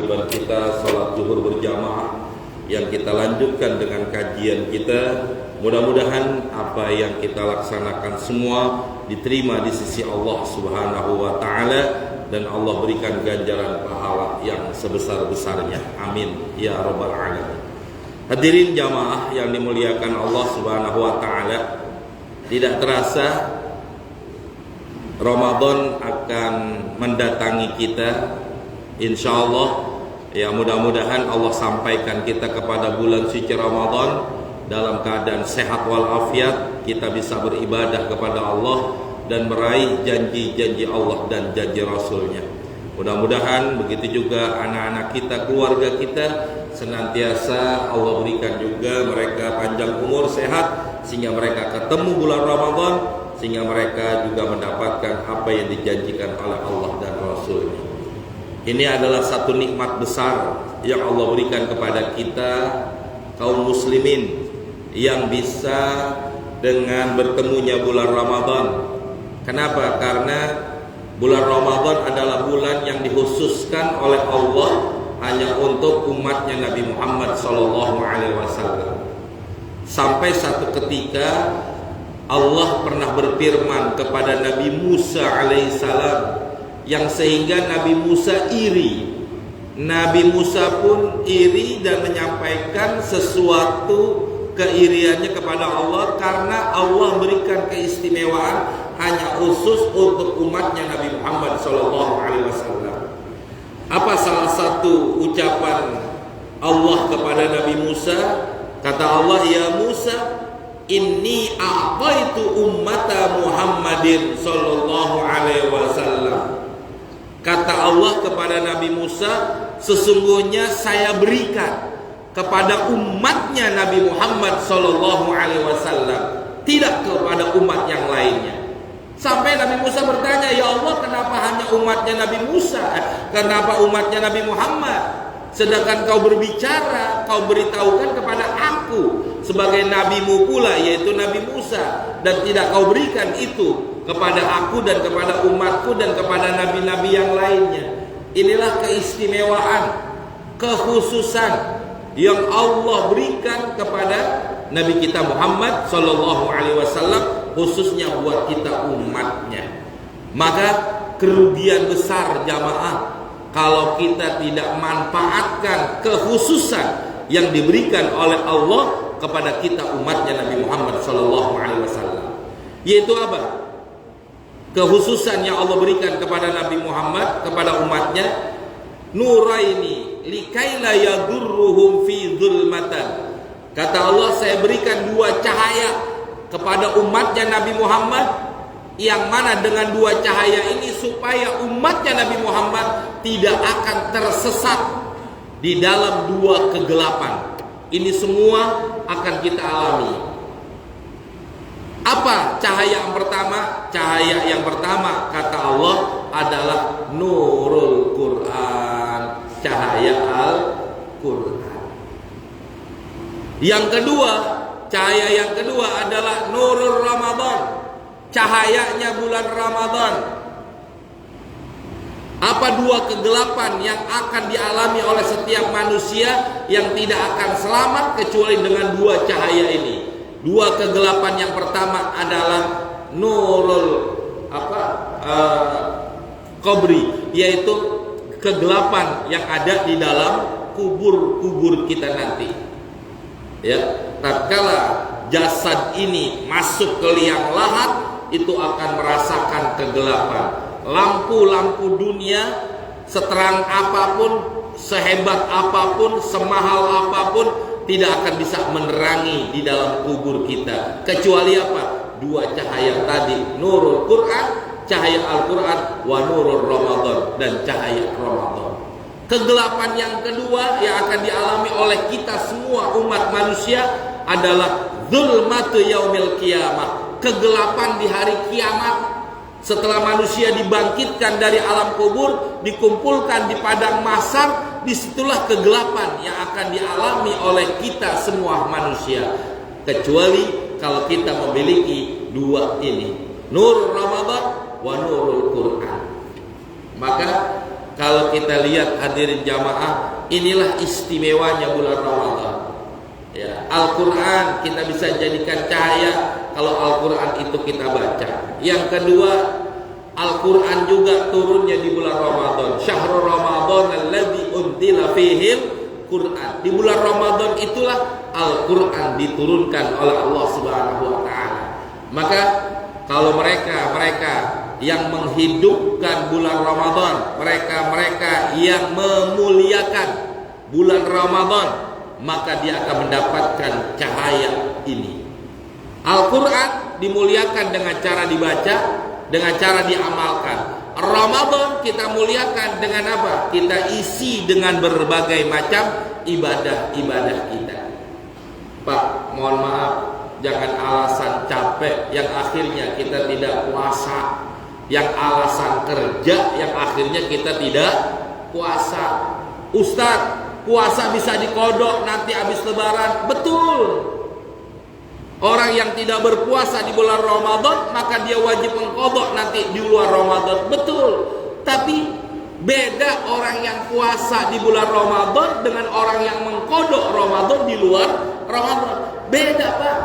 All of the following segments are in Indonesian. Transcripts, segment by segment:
kewajiban kita salat zuhur berjamaah yang kita lanjutkan dengan kajian kita. Mudah-mudahan apa yang kita laksanakan semua diterima di sisi Allah Subhanahu wa taala dan Allah berikan ganjaran pahala yang sebesar-besarnya. Amin ya rabbal alamin. Hadirin jamaah yang dimuliakan Allah Subhanahu wa taala, tidak terasa Ramadan akan mendatangi kita. Insyaallah ya, mudah-mudahan Allah sampaikan kita kepada bulan suci Ramadan dalam keadaan sehat walafiat, kita bisa beribadah kepada Allah dan meraih janji-janji Allah dan janji Rasulnya. Mudah-mudahan begitu juga anak-anak kita, keluarga kita, senantiasa Allah berikan juga mereka panjang umur, sehat, sehingga mereka ketemu bulan Ramadan, sehingga mereka juga mendapatkan apa yang dijanjikan oleh Allah dan Rasulnya. Ini adalah satu nikmat besar yang Allah berikan kepada kita kaum muslimin, yang bisa dengan bertemunya bulan Ramadan. Kenapa? Karena bulan Ramadan adalah bulan yang dikhususkan oleh Allah hanya untuk umatnya Nabi Muhammad SAW. Sampai satu ketika Allah pernah berfirman kepada Nabi Musa alaihissalam, yang sehingga Nabi Musa iri. Nabi Musa pun iri dan menyampaikan sesuatu keiriannya kepada Allah karena Allah berikan keistimewaan hanya khusus untuk umatnya Nabi Muhammad SAW. Apa salah satu ucapan Allah kepada Nabi Musa? Kata Allah, ya Musa, inni a'taitu ummata Muhammadin sallallahu alaihi wasallam. Kata Allah kepada Nabi Musa, sesungguhnya saya berikan kepada umatnya Nabi Muhammad sallallahu alaihi wasallam, tidak kepada umat yang lainnya. Sampai Nabi Musa bertanya, ya Allah, kenapa hanya umatnya Nabi Musa? Kenapa umatnya Nabi Muhammad? Sedangkan kau berbicara, kau beritahukan kepada aku sebagai nabimu pula, yaitu Nabi Musa, dan tidak kau berikan itu kepada aku dan kepada umatku dan kepada nabi-nabi yang lainnya. Inilah keistimewaan, kekhususan yang Allah berikan kepada Nabi kita Muhammad sallallahu alaihi wasallam, khususnya buat kita umatnya. Maka kerugian besar jamaah kalau kita tidak manfaatkan kekhususan yang diberikan oleh Allah kepada kita umatnya Nabi Muhammad sallallahu alaihi wasallam. Yaitu apa? Kekhususan yang Allah berikan kepada Nabi Muhammad, kepada umatnya, nuraini likaila yadurruhum fi dzulmatan. Kata Allah, saya berikan dua cahaya kepada umatnya Nabi Muhammad, yang mana dengan dua cahaya ini supaya umatnya Nabi Muhammad tidak akan tersesat di dalam dua kegelapan. Ini semua akan kita alami. Apa cahaya yang pertama? Cahaya yang pertama kata Allah adalah nurul Quran, cahaya Al-Quran. Yang kedua, cahaya yang kedua adalah nurul Ramadan, cahayanya bulan Ramadan. Apa dua kegelapan yang akan dialami oleh setiap manusia yang tidak akan selamat kecuali dengan dua cahaya ini? Dua kegelapan yang pertama adalah nurul qabri, yaitu kegelapan yang ada di dalam kubur-kubur kita nanti. Ya, tatkala jasad ini masuk ke liang lahat, itu akan merasakan kegelapan. Lampu-lampu dunia seterang apapun, sehebat apapun, semahal apapun, tidak akan bisa menerangi di dalam kubur kita. Kecuali apa? Dua cahaya tadi, nurul Quran, cahaya Al-Quran, wa nurul Ramadan, dan cahaya Ramadan. Kegelapan yang kedua yang akan dialami oleh kita semua umat manusia adalah zulmatu yaumil qiyamah, kegelapan di hari kiamat. Setelah manusia dibangkitkan dari alam kubur, dikumpulkan di padang mahsyar, disitulah kegelapan yang akan dialami oleh kita semua manusia. Kecuali kalau kita memiliki dua ini, nur Ramadan wa nurul Quran. Maka kalau kita lihat hadirin jamaah, inilah istimewanya bulan Ramadan. Ya, Al-Quran kita bisa jadikan cahaya kalau Al-Quran itu kita baca. Yang kedua, Al-Quran juga turunnya di bulan Ramadan. Syahrul Ramadan alladzi unzila fihil Quran. Di bulan Ramadan itulah Al-Quran diturunkan oleh Allah Subhanahu wa taala. Maka kalau mereka yang menghidupkan bulan Ramadan, mereka yang memuliakan bulan Ramadan, maka dia akan mendapatkan cahaya ini. Al-Quran dimuliakan dengan cara dibaca, dengan cara diamalkan. Ramadan kita muliakan dengan apa? Kita isi dengan berbagai macam ibadah-ibadah kita. Pak, mohon maaf, jangan alasan capek yang akhirnya kita tidak puasa, yang alasan kerja yang akhirnya kita tidak puasa. Ustadz, puasa bisa dikodok nanti habis lebaran. Betul. Orang yang tidak berpuasa di bulan Ramadan, maka dia wajib mengkodok nanti di luar Ramadan. Betul. Tapi beda orang yang puasa di bulan Ramadan dengan orang yang mengkodok Ramadan di luar Ramadan. Beda, Pak.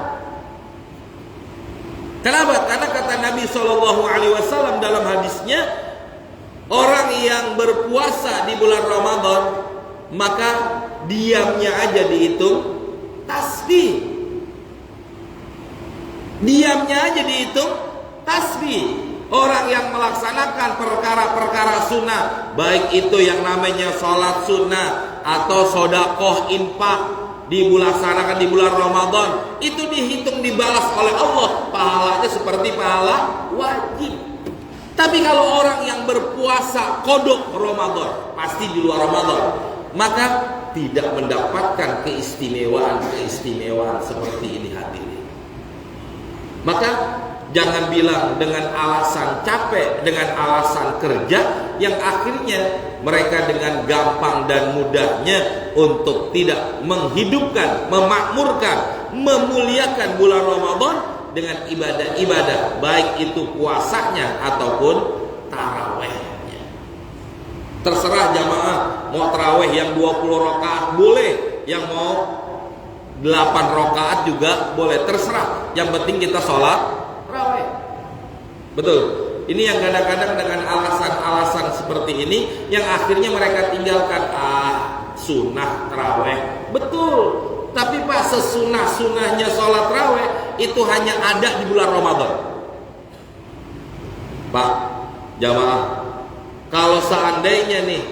Kenapa? Karena kata Nabi SAW dalam hadisnya, orang yang berpuasa di bulan Ramadan, maka diamnya aja dihitung tasbih. Diamnya aja dihitung tasbih. Orang yang melaksanakan perkara-perkara sunnah, baik itu yang namanya sholat sunnah atau sodakoh infak, dilaksanakan di bulan Ramadan, itu dihitung dibalas oleh Allah, pahalanya seperti pahala wajib. Tapi kalau orang yang berpuasa kodok Ramadan, pasti di luar Ramadan, maka tidak mendapatkan keistimewaan seperti ini hadirin. Maka jangan bilang dengan alasan capek, dengan alasan kerja, yang akhirnya mereka dengan gampang dan mudahnya untuk tidak menghidupkan, memakmurkan, memuliakan bulan Ramadan dengan ibadah-ibadah, baik itu puasanya ataupun tarawehnya. Terserah jamaah, mau taraweh yang 20 rakaat boleh, yang mau 8 rakaat juga boleh, terserah. Yang penting kita sholat taraweh. Betul. Ini yang kadang-kadang dengan alasan-alasan seperti ini yang akhirnya mereka tinggalkan. Sunnah taraweh. Betul. Tapi Pak, sesunah-sunahnya sholat taraweh itu hanya ada di bulan Ramadan. Pak, jamaah, kalau seandainya nih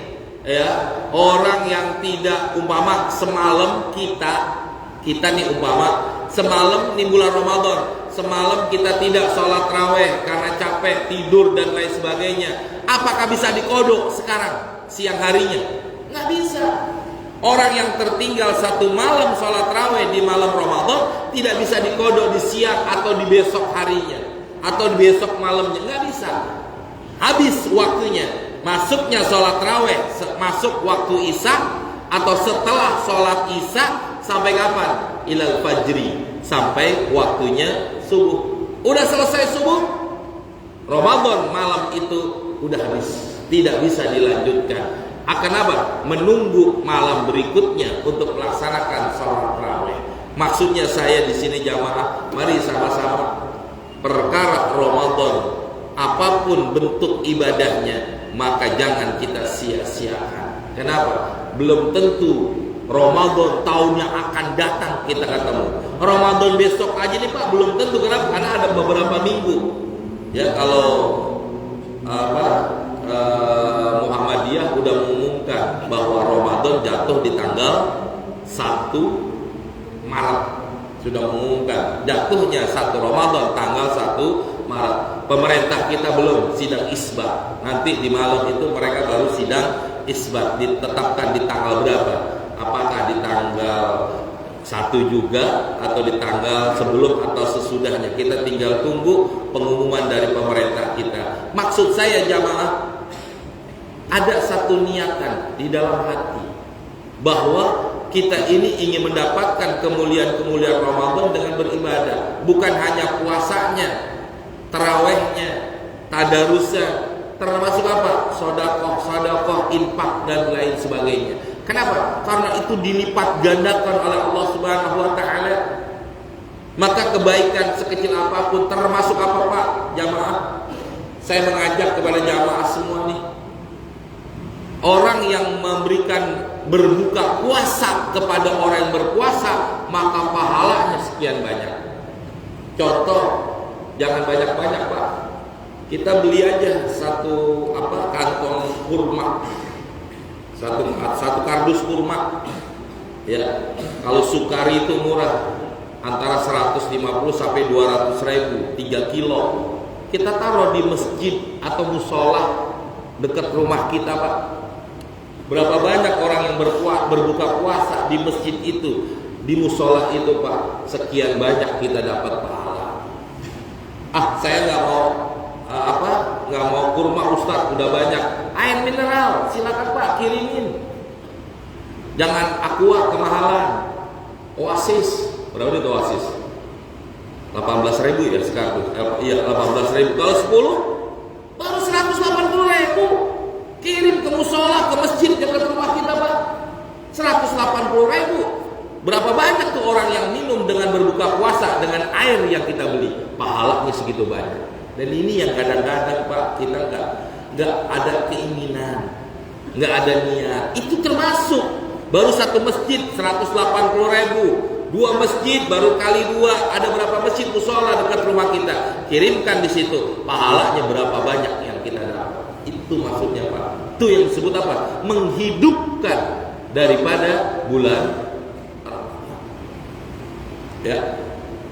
ya, orang yang tidak umpama semalam kita nih umpama semalam nih bulan Ramadan, semalam kita tidak sholat taraweh karena capek, tidur dan lain sebagainya, apakah bisa dikodok sekarang siang harinya? Nggak bisa. Orang yang tertinggal satu malam sholat taraweh di malam Ramadan tidak bisa dikodok di siang atau di besok harinya atau di besok malamnya, nggak bisa. Habis waktunya. Masuknya sholat taraweh masuk waktu isya atau setelah sholat isya sampai kapan? Ilal fajri, sampai waktunya subuh. Udah selesai subuh, Ramadan malam itu udah habis, tidak bisa dilanjutkan. Akan apa? Menunggu malam berikutnya untuk melaksanakan sholat tarawih. Maksudnya saya di sini jamaah, mari sama-sama perkara Ramadan, apapun bentuk ibadahnya, maka jangan kita sia-siakan. Kenapa? Belum tentu Ramadan tahunnya akan datang kita ketemu. Ramadan besok aja nih Pak, belum tentu. Kenapa? Karena ada beberapa minggu. Ya, kalau Muhammadiyah udah mengumumkan bahwa Ramadan jatuh di tanggal 1 Maret. Sudah mengumumkan jatuhnya 1 Ramadan tanggal 1 Maret. Pemerintah kita belum sidang isbat. Nanti di malam itu mereka baru sidang isbat, ditetapkan di tanggal berapa. Apakah di tanggal 1 juga atau di tanggal sebelum atau sesudahnya. Kita tinggal tunggu pengumuman dari pemerintah kita. Maksud saya jamaah, ada satu niatan di dalam hati bahwa kita ini ingin mendapatkan kemuliaan-kemuliaan Ramadan dengan beribadah. Bukan hanya puasanya, tarawehnya, tadarusnya, termasuk apa? Sodakoh, infak dan lain sebagainya. Kenapa? Karena itu dilipat gandakan oleh Allah Subhanahu wa Ta'ala. Maka kebaikan sekecil apapun, termasuk apa Pak? Jamaah, saya mengajak kepada jamaah semua nih, orang yang memberikan berbuka puasa kepada orang yang berpuasa, maka pahalanya sekian banyak. Contoh, jangan banyak-banyak Pak. Kita beli aja satu kantong kurma, satu kardus kurma. Ya, kalau sukari itu murah, antara 150 sampai 200 ribu, 3 kilo. Kita taruh di masjid atau musola dekat rumah kita Pak. Berapa banyak orang yang berbuka puasa di masjid itu, di musola itu Pak, sekian banyak kita dapat pahala. Saya nggak mau kurma Ustaz, udah banyak. Air mineral, silakan Pak, kirimin. Jangan aqua kemahalan. Oasis, berapa itu Oasis? 18.000 ya sekarang. Iya, 18.000. Kalau 10 baru 180.000. Kirim ke musola, ke masjid dekat rumah kita Pak. 180.000. Berapa banyak tuh orang yang minum dengan berbuka puasa dengan air yang kita beli, pahalanya segitu banyak. Dan ini yang kadang-kadang Pak, kita nggak ada keinginan, nggak ada niat. Itu termasuk baru satu masjid 180.000, 2 masjid baru kali 2, ada berapa masjid musola dekat rumah kita, kirimkan di situ, pahalanya berapa banyak yang kita dapat. Itu maksudnya Pak. Itu yang disebut apa? Menghidupkan daripada bulan. Ya,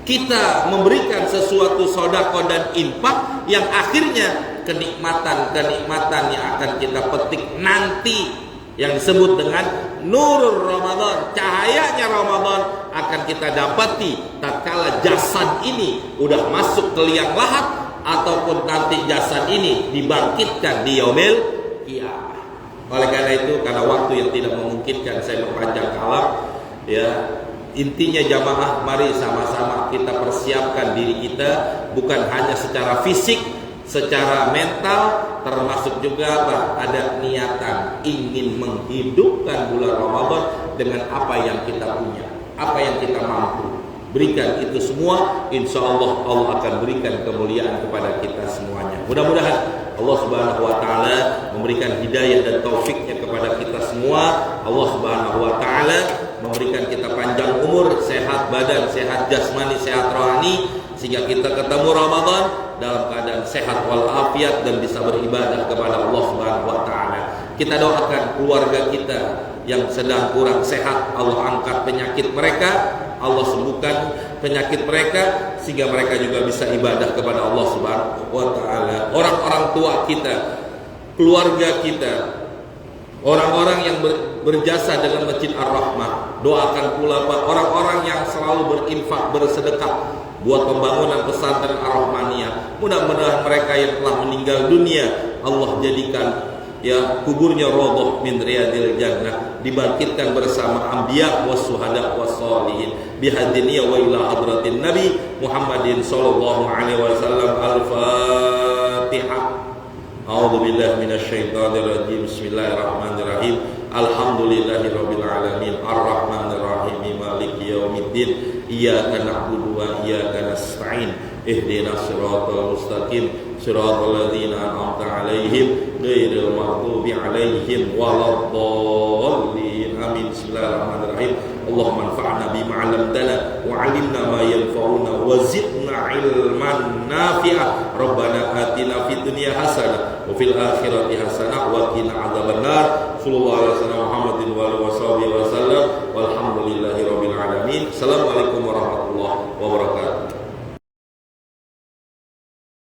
kita memberikan sesuatu sedekah dan infak yang akhirnya kenikmatan yang akan kita petik nanti, yang disebut dengan nurul Ramadan, cahayanya Ramadan akan kita dapati tatkala jasad ini udah masuk ke liang lahat ataupun nanti jasad ini dibangkitkan di yaumil qiyamah. Oleh karena itu, karena waktu yang tidak memungkinkan saya mempanjang kalam, ya, intinya jamaah, mari sama-sama kita persiapkan diri kita, bukan hanya secara fisik, secara mental, termasuk juga ada niatan ingin menghidupkan bulan Ramadan dengan apa yang kita punya, apa yang kita mampu. Berikan itu semua, insya Allah Allah akan berikan kemuliaan kepada kita semuanya. Mudah-mudahan Allah Subhanahu wa Ta'ala memberikan hidayah dan taufiknya kepada kita semua. Allah Subhanahu wa Ta'ala memberikan kita panjang umur, sehat badan, sehat jasmani, sehat rohani, sehingga kita ketemu Ramadan dalam keadaan sehat walafiat dan bisa beribadah kepada Allah Subhanahu wa Ta'ala. Kita doakan keluarga kita yang sedang kurang sehat, Allah angkat penyakit mereka, Allah sembuhkan penyakit mereka, sehingga mereka juga bisa ibadah kepada Allah Subhanahu wa Ta'ala. Orang-orang tua kita, keluarga kita, orang-orang yang berjasa dengan Masjid Ar-Rahmah, doakan pula orang-orang yang selalu berinfak, bersedekah buat pembangunan pesantren Ar-Rahmaniyah. Mudah-mudahan mereka yang telah meninggal dunia Allah jadikan ya kuburnya radhah min riyadil jannah, dibangkitkan bersama anbiya was syuhada was sholihin bihadiniya wa ila hadratin nabi Muhammadin sallallahu alaihi wasallam. Al-Fatihah. A'udzu billahi minasyaitonir rajim. Bismillahirrahmanirrahim. Alhamdulillahirabbil alamin arrahmanir rahim maliki yaumiddin iyyaka na'budu wa iyyaka nasta'in ihdinas siratal mustaqim siratal ladzina an'amta 'alaihim ghairil maghdubi 'alaihim waladdallin. Amin. Bismillahirrahmanirrahim. Allahumma anfa'na bima 'allamtana wa 'allimna ma yanfa'una wa zidna 'ilman nafi'a. Rabbana atina fid dunya hasanah wa fil akhirati hasanah wa qina 'adzabannar. Sallallahu alaihi wasallam Muhammadin wa alihi wasallam walhamdulillahi rabbil alamin. Assalamualaikum warahmatullahi wabarakatuh.